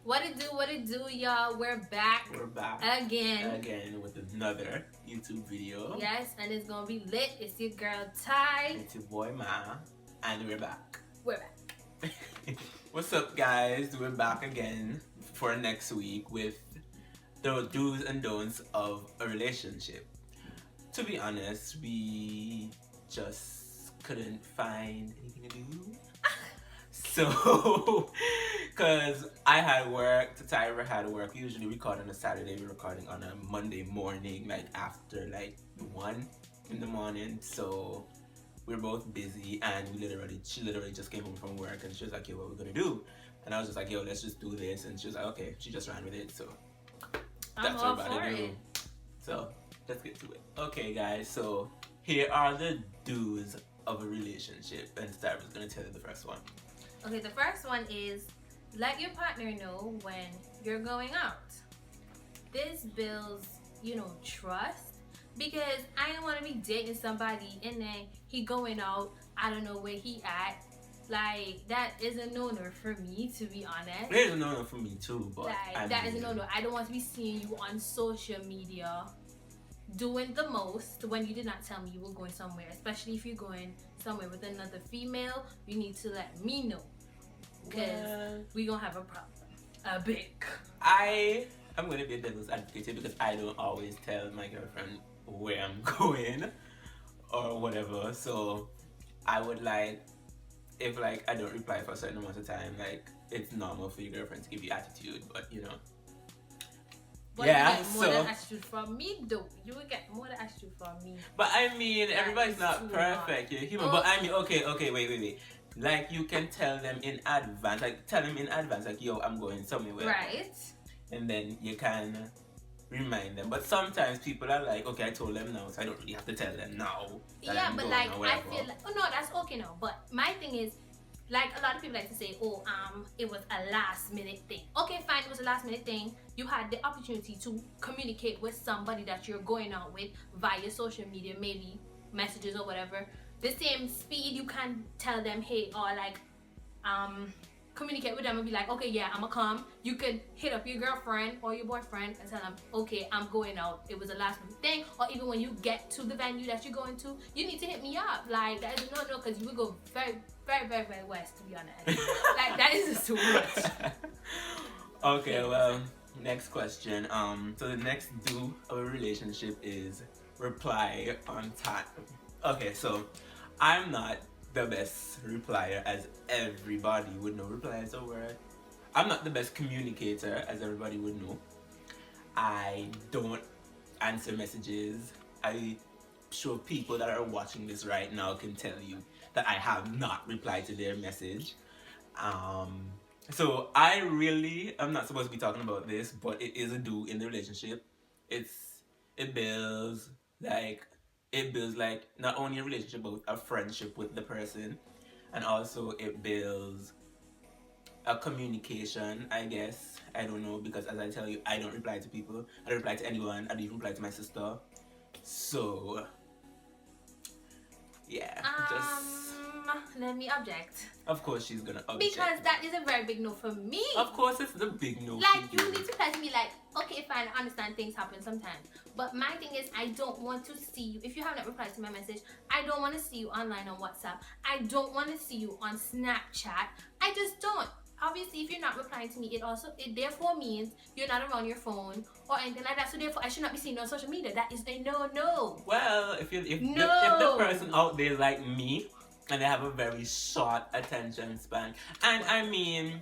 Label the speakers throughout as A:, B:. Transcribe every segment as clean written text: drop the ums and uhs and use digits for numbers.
A: What it do, y'all? We're back.
B: We're back
A: again
B: with another YouTube video.
A: Yes, and it's gonna be lit. It's your girl Ty.
B: It's your boy Ma, and we're back.
A: We're back.
B: What's up, guys? We're back again for next week with the do's and don'ts of a relationship. To be honest, we just couldn't find anything to do. So, because I had work, Tyra had work. We usually record on a Saturday. We're recording on a Monday morning, like after 1 in the morning. So we're both busy, and she literally just came home from work, and she was like, "Yo, what we're gonna do?" And I was just like, "Yo, let's just do this." And she was like, "Okay." She just ran with it. So that's what we're about to do. So let's get to it. Okay, guys. So here are the do's of a relationship, and Tyra's gonna tell you the first one.
A: Okay, the first one is let your partner know when you're going out. This builds, trust, because I don't want to be dating somebody and then he going out, I don't know where he at. Like, that is a no-no for me, to be honest.
B: It is a no-no for me too, but
A: that is a no-no. I don't want to be seeing you on social media doing the most when you did not tell me you were going somewhere, especially if you're going somewhere with another female. You need to let me know, because we gonna have a problem. A big.
B: I'm gonna be a devil's advocate because I don't always tell my girlfriend where I'm going or whatever. So I would if I don't reply for a certain amount of time, it's normal for your girlfriend to give you attitude, but
A: But yeah, you get more than attitude from me, though. You will get more than attitude from me.
B: But I mean, everybody's not perfect. You're human. But I mean, okay, wait. You can tell them in advance. Tell them in advance, yo, I'm going somewhere.
A: Right.
B: And then you can remind them. But sometimes people are like, okay, I told them now, so I don't really have to tell them now.
A: Yeah, but I feel no, that's okay now. But my thing is, a lot of people like to say, it was a last minute thing. Okay, fine, it was a last minute thing. You had the opportunity to communicate with somebody that you're going out with via social media, maybe messages or whatever. The same speed you can tell them, hey, or communicate with them and be like, okay, yeah, I'm gonna come. You could hit up your girlfriend or your boyfriend and tell them, okay, I'm going out. It was a last minute thing. Or even when you get to the venue that you're going to, you need to hit me up. That is no, because you would go very, very, very, very west, to be honest. That is just too much.
B: Okay, well, next question. So the next do of a relationship is reply on time. Okay, so I'm not the best replier, as everybody would know. Reply is a word. I'm not the best communicator, as everybody would know. I don't answer messages. I'm sure people that are watching this right now can tell you that I have not replied to their message. So I'm not supposed to be talking about this, but it is a do in the relationship. It builds not only a relationship but a friendship with the person, and also it builds a communication, I guess. I don't know, because as I tell you, I don't reply to people. I don't reply to anyone. I don't even reply to my sister. So yeah,
A: let me object.
B: Of course she's gonna object.
A: Because that is a very big no for me.
B: Of course it's the big no.
A: You need to reply to me okay, fine, I understand things happen sometimes. But my thing is, I don't want to see you. If you have not replied to my message, I don't want to see you online on WhatsApp. I don't want to see you on Snapchat. I just don't. Obviously, if you're not replying to me, it therefore means you're not around your phone or anything like that. So therefore, I should not be seen on social media. That is a no.
B: Well, if the person out there like me, and they have a very short attention span, and I mean,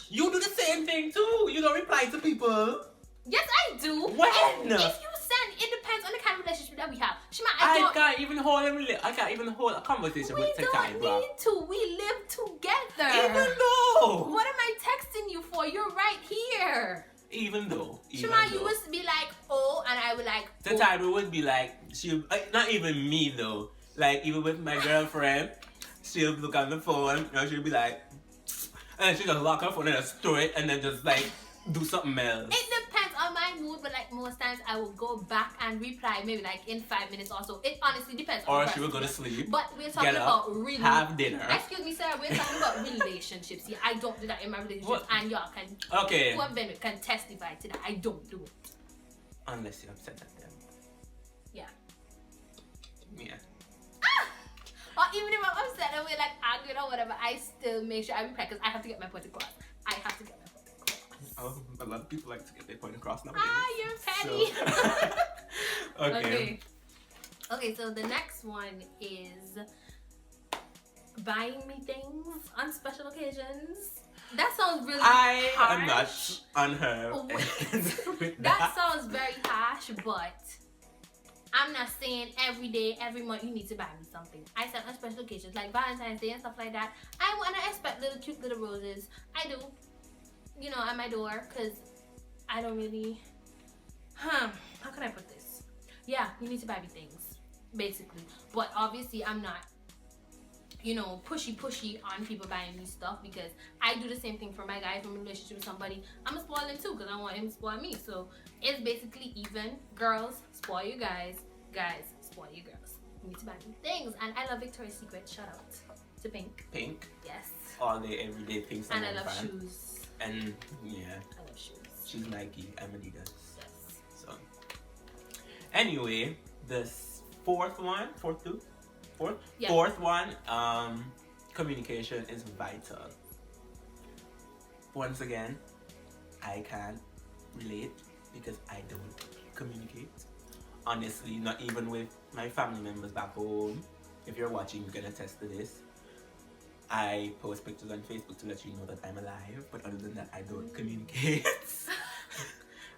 B: you do the same thing too. You don't reply to people.
A: Yes, I do.
B: When?
A: If you send, it depends on the kind of relationship that we have.
B: I can't even hold a conversation with Takai, bro.
A: We don't need to. We live together.
B: Even though.
A: What am I texting you for? You're right here.
B: Even though.
A: You would be like, oh, and I would
B: Takai would be like, not even me though. Even with my girlfriend, she'll look on the phone, and she'll be like, and then she'll just lock her phone and just throw it, and then just do something else.
A: It depends on my mood. mood, but like most times I will go back and reply maybe like in 5 minutes or so. It honestly depends on
B: Or
A: the
B: she will
A: person.
B: go to sleep.
A: But we're talking
B: Get up,
A: about really.
B: have dinner.
A: Excuse me, sir. We're talking about relationships. Yeah, I don't do that in my relationships,
B: What?
A: and y'all can.
B: Okay.
A: Who have been with can testify to that. I don't do it.
B: Unless you're upset at them.
A: Yeah.
B: Yeah.
A: Or even if I'm upset and we're like arguing or whatever, I still make sure I reply because I have to get my point across. I have to get my point across.
B: Oh, a lot of people like to get their point across nowadays.
A: You're petty.
B: So. Okay.
A: Okay, so the next one is buying me things on special occasions. That sounds really
B: I
A: harsh.
B: am not on her. With
A: That sounds very harsh, but I'm not saying every day, every month you need to buy me something. I said on special occasions like Valentine's Day and stuff like that. I want to expect little cute little roses. I do, you know, at my door, because I don't really. How can I put this? Yeah, you need to buy me things, basically. But obviously, I'm not, you know, pushy on people buying me stuff, because I do the same thing for my guy. If I'm in a relationship with somebody, I'm gonna spoil him too, because I want him to spoil me. So it's basically even. Girls, spoil your guys. Guys, spoil your girls. You need to buy me things. And I love Victoria's Secret. Shout out to Pink.
B: Pink.
A: Yes.
B: All day, every day, Pink.
A: And I love shoes.
B: And yeah.
A: I love shoes.
B: She's Nike. I'm Adidas.
A: Yes.
B: So anyway, the fourth one,
A: Yeah.
B: fourth one, communication is vital. Once again, I can't relate because I don't communicate. Honestly, not even with my family members back home. If you're watching, you can attest to this. I post pictures on Facebook to let you know that I'm alive, but other than that, I don't communicate.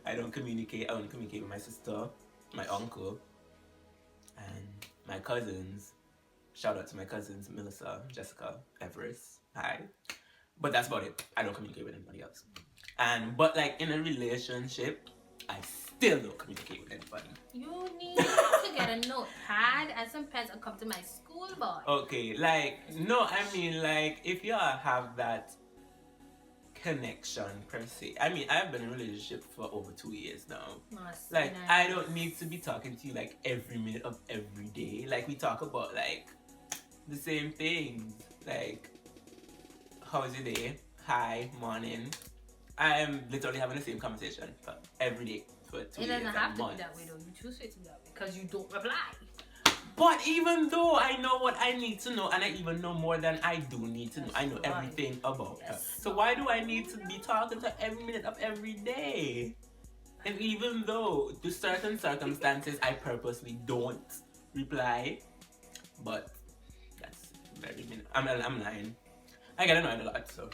B: I don't communicate. I only communicate with my sister, my uncle, and my cousins. Shout out to my cousins, Melissa, Jessica, Everest. Hi. But that's about it. I don't communicate with anybody else. But like in a relationship, I still don't communicate with anybody.
A: You need to get a notepad and some pens and come to my school, boy.
B: Okay, like, no, I mean, like, if y'all have that connection per se. I mean, I've been in a relationship for over 2 years now. Like, I don't need to be talking to you like every minute of every day. Like, we talk about like the same things. Like, how's your day? Hi, morning. I am literally having the same conversation for every day for 2 years.
A: It doesn't have to
B: months.
A: be that way though. You choose it to be that way because you don't reply.
B: But even though I know what I need to know, and I even know more than I do need to know, I know
A: That's
B: everything about her.
A: Yes.
B: So why do I need to be talking to her every minute of every day? And even though to certain circumstances I purposely don't reply, but that's very minute. I'm lying. I get annoyed a lot, so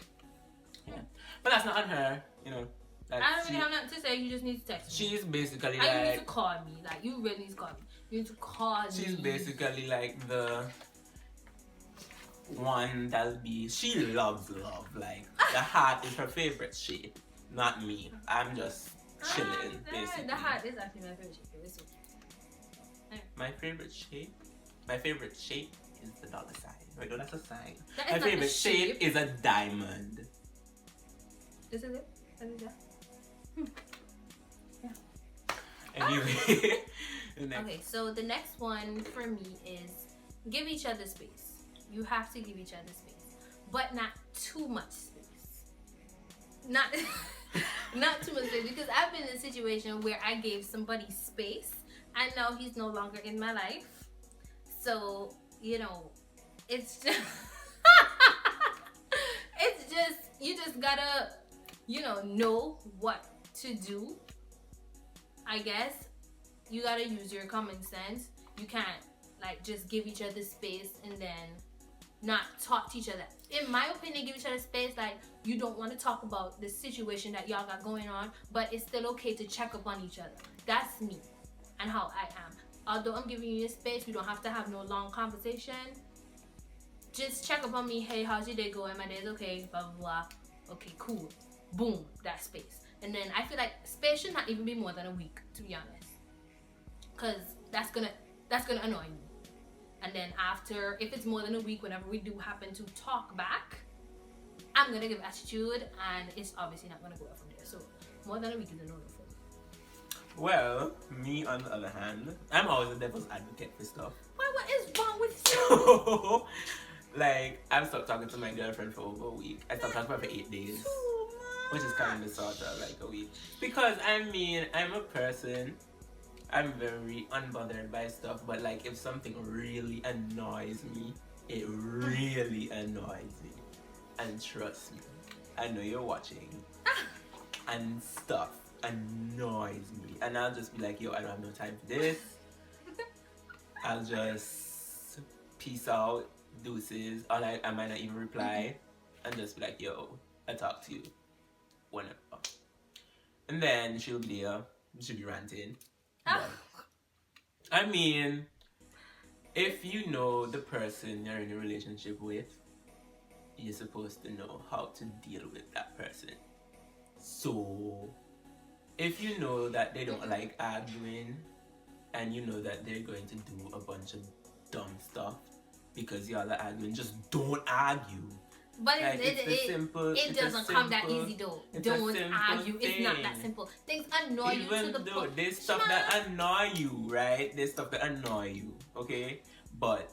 B: yeah. But that's not on her, you know.
A: I don't really have nothing to say. You just need to text me.
B: She's basically
A: and you need
B: like
A: to call me. Like, you really need to call me. You need to call me.
B: she's basically like the one that'll be. She loves love. Like the heart is her favorite shape, not me. I'm just chilling. Basically,
A: The heart is actually my favorite shape. It's okay.
B: My favorite shape. My favorite shape is the dollar sign. Wait, no, that's a sign.
A: That is
B: My
A: not a
B: favorite shape
A: shape.
B: is a diamond.
A: Is it good? Is it good?
B: Anyway, the next.
A: Okay, so the next one for me is give each other space. You have to give each other space, but not too much space. Not not too much space, because I've been in a situation where I gave somebody space and now he's no longer in my life. So, you know, it's just it's just, you just gotta, you know what to do. I guess you gotta use your common sense. You can't like just give each other space and then not talk to each other. In my opinion, give each other space. Like, you don't want to talk about the situation that y'all got going on, but it's still okay to check up on each other. That's me and how I am. Although I'm giving you this space, we don't have to have no long conversation. Just check up on me. Hey, how's your day going? My day's okay. Blah blah blah. Okay, cool. Boom, that space. And then I feel like space should not even be more than a week, to be honest, because that's gonna annoy me. And then after, if it's more than a week, whenever we do happen to talk back, I'm gonna give attitude, and it's obviously not gonna go up from there. So more than a week is a no-no for me.
B: Well, me on the other hand, I'm always a devil's advocate for stuff.
A: Why? What is wrong with you?
B: So, like, I've stopped talking to my girlfriend for over a week. I stopped talking to her for 8 days,
A: Too
B: which is
A: much.
B: kind of sort of like a week. Because I mean, I'm a person. I'm very unbothered by stuff, but like if something really annoys me, it really annoys me. And trust me, I know you're watching. And stuff annoys me. And I'll just be like, yo, I don't have no time for this. I'll just peace out, deuces, or like I might not even reply, and just be like, yo, I'll talk to you whenever. And then she'll be there, she'll be ranting. But, I mean, if you know the person you're in a relationship with, you're supposed to know how to deal with that person. So, if you know that they don't like arguing, and you know that they're going to do a bunch of dumb stuff because y'all are arguing, just don't argue.
A: But
B: Like,
A: it doesn't come that easy though. Don't argue. It's not that simple. Things annoy you to the point.
B: There's stuff that annoy you, right? There's stuff that annoy you, okay? But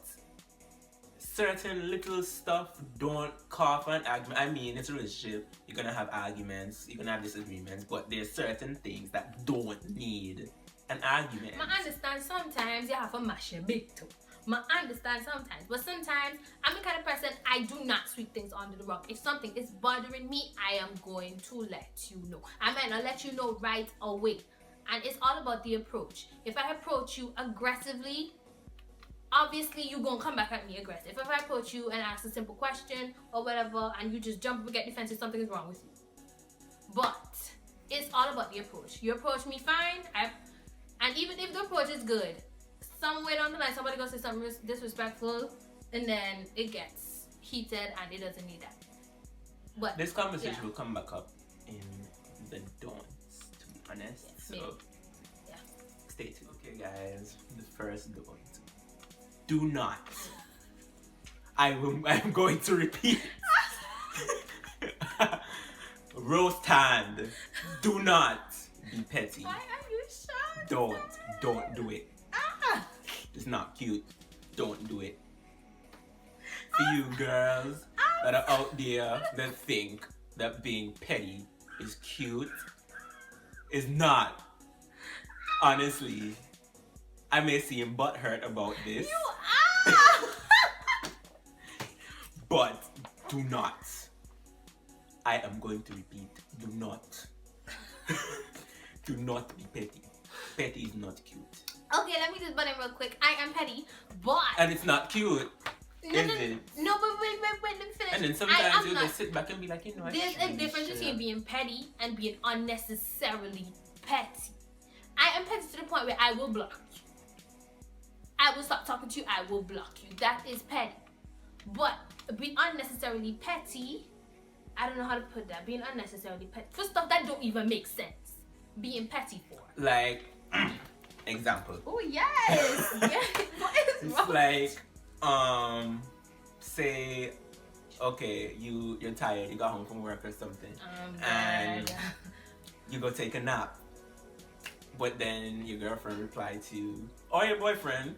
B: certain little stuff don't call for an argument. I mean, it's a relationship. You're gonna have arguments. You're gonna have disagreements. But there's certain things that don't need an argument.
A: I understand sometimes you have to mash your big toe. I understand sometimes, but sometimes I'm the kind of person, I do not sweep things under the rug. If something is bothering me, I am going to let you know. I might not let you know right away. And it's all about the approach. If I approach you aggressively, obviously you're going to come back at me aggressive. If I approach you and ask a simple question or whatever, and you just jump up and get defensive, something is wrong with you. But it's all about the approach. You approach me fine, and even if the approach is good, somewhere down the line somebody gonna say something disrespectful, and then it gets heated, and it doesn't need that. But
B: this conversation will come back up in the don'ts, to be honest.
A: Yeah,
B: so
A: yeah.
B: Stay tuned. Okay, guys, the first don't. Do not. I'm going to repeat. Roast hand. Do not be petty.
A: Why are you shy?
B: Don't do it. It's not cute. Don't do it. For you girls that are out there that think that being petty is cute, is not. Honestly, I may seem butthurt about this.
A: You are!
B: But do not. I am going to repeat. Do not. Do not be petty. Petty is not cute.
A: Okay, let me just butt in real quick. I am petty, but...
B: And it's not cute.
A: No,
B: is it?
A: No, but wait, let me finish.
B: And then sometimes you just sit back and be like, you know,
A: there's a difference between being petty and being unnecessarily petty. I am petty to the point where I will block you. I will stop talking to you, I will block you. That is petty. But being unnecessarily petty, I don't know how to put that. Being unnecessarily petty for stuff that don't even make sense. Being petty for.
B: Like, example.
A: Oh yes, yes. What is
B: It's
A: wrong?
B: like, say, okay, you're tired, you got home from work or something, and you go take a nap, but then your girlfriend replied to you, or your boyfriend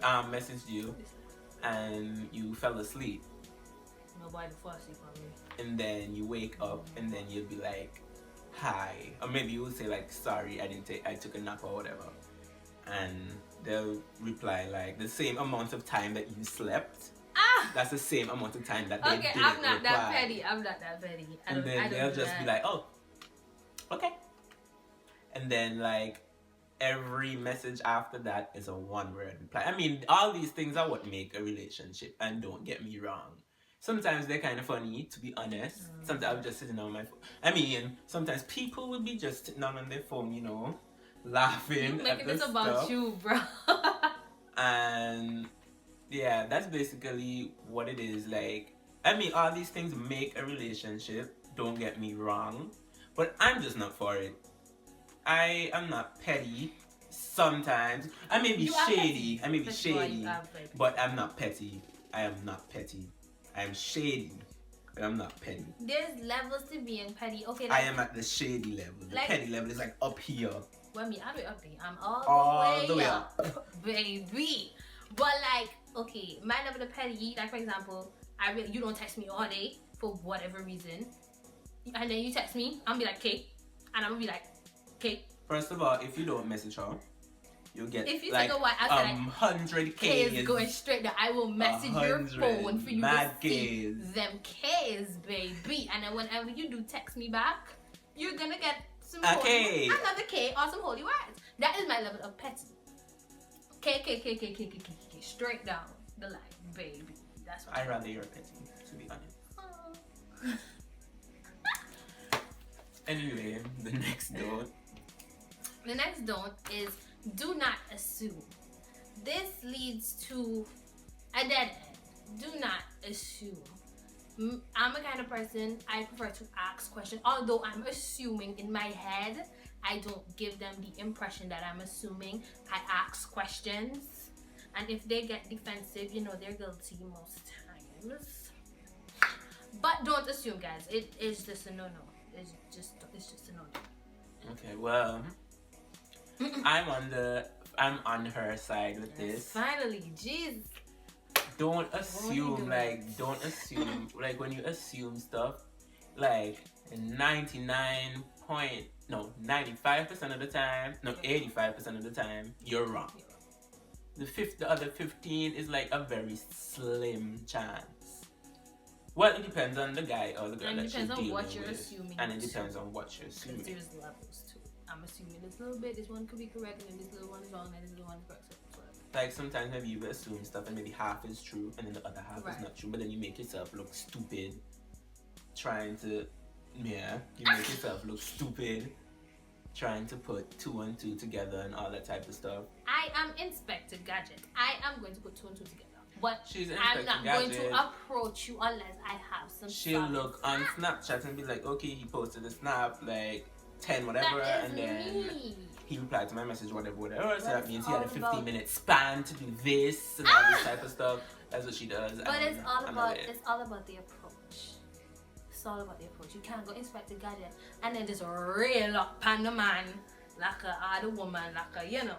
B: messaged you, and you fell asleep.
A: Nobody fall asleep on me.
B: And then you wake up, and then you'll be like, hi, or maybe you will say like, sorry, I took a nap or whatever, and they'll reply like the same amount of time that you slept. That's the same amount of time that they didn't reply.
A: I'm not that petty.
B: And then they'll just be like, oh, okay. And then like every message after that is a one-word reply. I mean, all these things are what make a relationship, and don't get me wrong. Sometimes they're kind of funny, to be honest. Sometimes I'm just sitting on my phone. I mean, sometimes people will be just sitting on their phone, you know, laughing
A: You
B: at
A: making
B: the
A: this about
B: stuff.
A: you, bro.
B: And yeah, that's basically what it is. Like, I mean, all these things make a relationship, don't get me wrong, but I'm just not for it. I am not petty. Sometimes I may be shady. I may be shady, but I'm not petty. I am not petty. I am shady. I'm not petty.
A: There's levels to being petty. Okay,
B: I am at the shady level. The petty level is like up here.
A: Well, me, I'm up there. I'm all the way up, baby. But like, okay, my level of petty, like for example, you don't text me all day for whatever reason, and then you text me, I'm be like, okay, and I'm gonna be like, okay.
B: First of all, if you don't message her, you'll get
A: if you
B: like
A: take a while, after like
B: 100
A: K's is going straight there. I will message your phone for you to see them K's, baby. And then whenever you do text me back, you're gonna get some another K or some holy words. That is my level of petty. K, straight down the line, baby. That's what
B: I'd rather you're petty, to be honest. Anyway, the next don't.
A: The next don't is do not assume. This leads to a dead end. Do not assume. I'm a kind of person, I prefer to ask questions. Although I'm assuming in my head, I don't give them the impression that I'm assuming. I ask questions. And if they get defensive, you know, they're guilty most times. But don't assume, guys. It is just a no-no. It's just a no-no.
B: Okay, well, I'm on her side with this.
A: Finally, jeez.
B: Don't assume, don't assume, like when you assume stuff, like 95% of the time, no, 85% of the time, you're wrong. The other 15 is like a very slim chance. Well, it depends on the guy or the girl that you're dealing with. And it depends on what you're assuming.
A: Because there's levels to it. I'm assuming this little bit, this one could be correct, and then this little one is wrong, and this little one is correct. So
B: like sometimes maybe you assume stuff and maybe half is true and then the other half is not true, but then you make yourself look stupid trying to put 2 and 2 together and all that type of stuff.
A: I am Inspector Gadget. I am going to put 2 and 2 together. But I'm not
B: Gadget.
A: going to approach you unless I have some.
B: She'll look on Snapchat and be like, okay, he posted a snap like 10 whatever, and then he replied to my message whatever. So that means he had a 15-minute span to do this and all this type of stuff. That's what she does.
A: But it's all about the approach. It's all about the approach. You can't go Inspector Gadget and then just rail up on the man like the woman, like a, you know.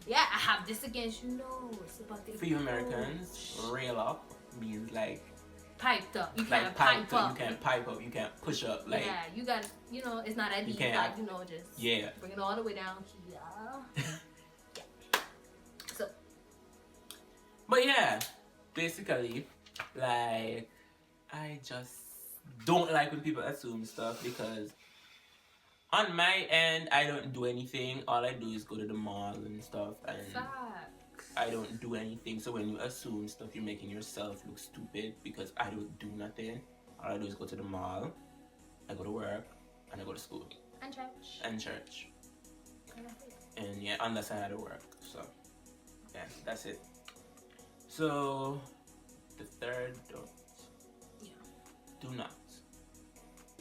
A: Yeah, I have this against you. No, it's about the approach.
B: For you Americans, rail up means like
A: piped up. You
B: like
A: can't pipe up.
B: You can't pipe up. You can't push up. Like
A: yeah, you got. You know, it's not that deep. Like, you know, just bring it all the way down here. Yeah. So.
B: But yeah, basically, like I just don't like when people assume stuff because on my end, I don't do anything. All I do is go to the mall and stuff, and I don't do anything. So when you assume stuff, you're making yourself look stupid because I don't do nothing. All I do is go to the mall, I go to work, and I go to school. And church. And yeah, unless I had to work. So yeah, that's it. So the third don't.
A: Yeah.
B: Do not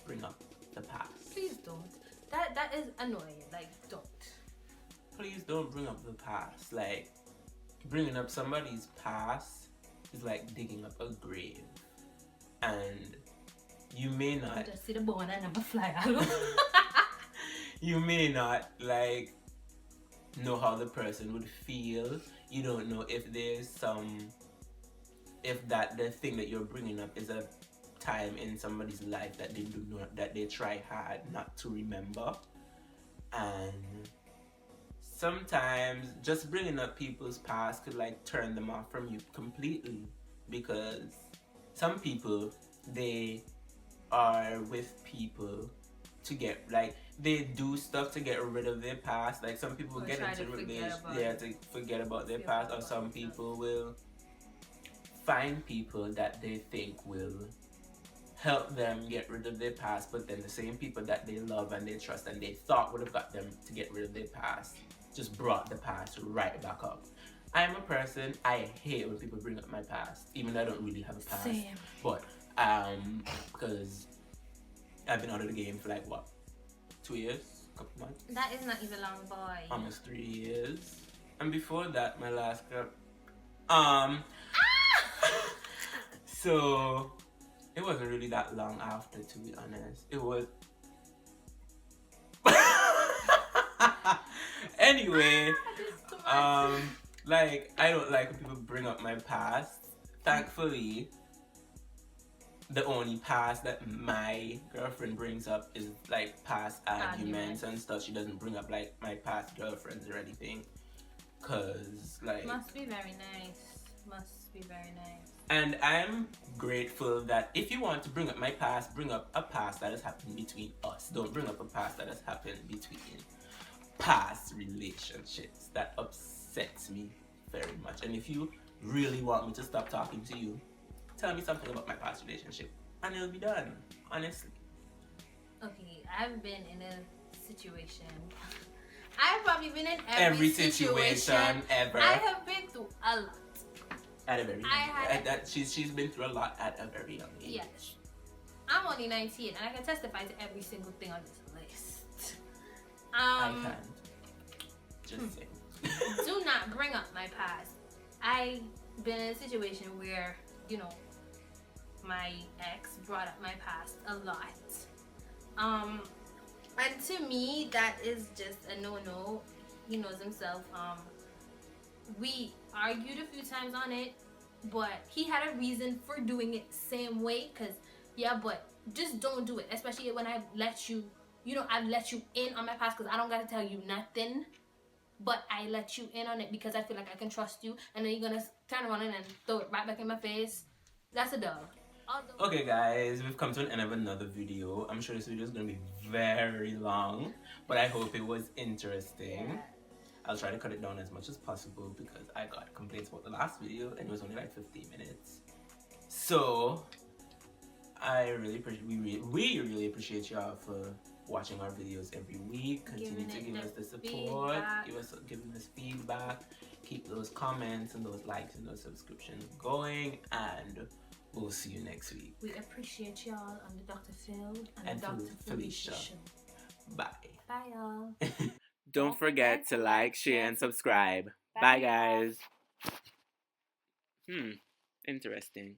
B: bring up the past.
A: Please don't. That is annoying. Like, don't.
B: Please don't bring up the past. Like, bringing up somebody's past is like digging up a grave. And you may not...
A: Just see the bone and never fly out.
B: You may not, like, know how the person would feel. You don't know if there's the thing that you're bringing up is a time in somebody's life that they do not, that they try hard not to remember. And sometimes just bringing up people's past could like turn them off from you completely, because some people, they are with people to get, like, they do stuff to get rid of their past. Like some people get into relationships to forget about their past, or some people will find people that they think will help them get rid of their past, but then the same people that they love and they trust and they thought would have got them to get rid of their past just brought the past right back up. I'm a person, I hate when people bring up my past, even though I don't really have a past.
A: Same.
B: But because I've been out of the game for like what, 2 years, a couple months.
A: That is not even long, boy.
B: Almost 3 years. And before that, my last girl, so It wasn't really that long after, to be honest. It was. Anyway,
A: This is too
B: um,
A: much.
B: like I don't like when people bring up my past. Thankfully, the only past that my girlfriend brings up is like past arguments and stuff. She doesn't bring up like my past girlfriends or anything, cause like.
A: Must be very nice. Must be very nice.
B: And I'm grateful that if you want to bring up my past, bring up a past that has happened between us. Don't bring up a past that has happened between past relationships. That upsets me very much. And if you really want me to stop talking to you, tell me something about my past relationship and it'll be done. Honestly.
A: Okay, I've been in a situation. I've probably been in
B: Every situation ever.
A: I have been through a lot.
B: At a very young age. She's been through a lot at a very young age.
A: Yes. I'm only 19 and I can testify to every single thing on this list.
B: I can't. Just saying.
A: Do not bring up my past. I've been in a situation where, you know, my ex brought up my past a lot. And to me that is just a no-no. He knows himself. We argued a few times on it, but he had a reason for doing it same way. Cause yeah, but just don't do it, especially when I let you, I've let you in on my past. Cause I don't gotta tell you nothing, but I let you in on it because I feel like I can trust you, and then you're gonna turn around and throw it right back in my face. That's a dub.
B: Okay guys, we've come to an end of another video. I'm sure this video is going to be very long, but I hope it was interesting.
A: Yeah.
B: I'll try to cut it down as much as possible because I got complaints about the last video and it was only like 15 minutes. So, I really appreciate, we really appreciate y'all for watching our videos every week. Continue to give us the support, giving us feedback, keep those comments and those likes and those subscriptions going, and we'll see you next week.
A: We appreciate y'all on the Dr. Phil and the Dr. Felicia show.
B: Bye.
A: Bye, y'all.
B: Don't forget to like, share, and subscribe. Bye, guys. Interesting.